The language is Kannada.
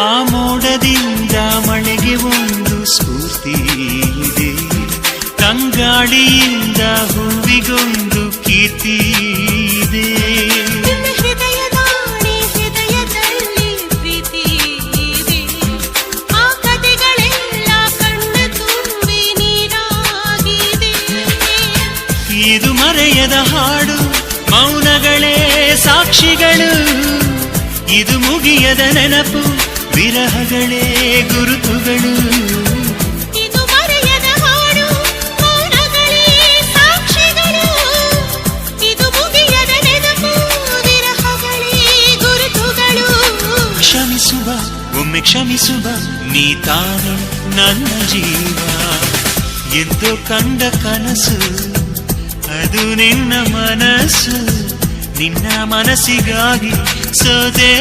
ಆ ಮೋಡದಿಂದ ಮಳೆಗೆ ಒಂದು ಸ್ಫೂರ್ತಿ ಇದೆ, ತಂಗಾಳಿಯಿಂದ ಹೂವಿಗೊಂದು ಕೀರ್ತಿ ಇದೆ. ಹೃದಯದಲ್ಲಿ ಪ್ರೀತಿ ಇದೆ, ಆ ಕಥೆಗಳೆಲ್ಲ ಕಣ್ಣ ತುಂಬಿ ನೀರಾಗಿದೆ. ಇದು ಮರೆಯದ ಹಾಡು, ಮೌನಗಳೇ ಸಾಕ್ಷಿಗಳು. ಇದು ಮುಗಿಯದ ನೆನಪು, ವಿರಹಗಳೇ ಗುರುತುಗಳು. ಇದು ಮರೆಯದ ಹಾಡು, ಮೌನಗಳೇ ಸಾಕ್ಷಿಗಳು. ಇದು ಮುಗಿಯದ ನೆನಪು, ವಿರಹಗಳೇ ಗುರುತುಗಳು. ಕ್ಷಮಿಸುವ, ಒಮ್ಮೆ ಕ್ಷಮಿಸುವ, ನೀ ತಾನೆ ನನ್ನ ಜೀವ. ಎಂದು ಕಂಡ ಕನಸು ಅದು ನಿನ್ನ ಮನಸ್ಸು, ನಿನ್ನ ಮನಸ್ಸಿಗಾಗಿ ಸೋದೆ.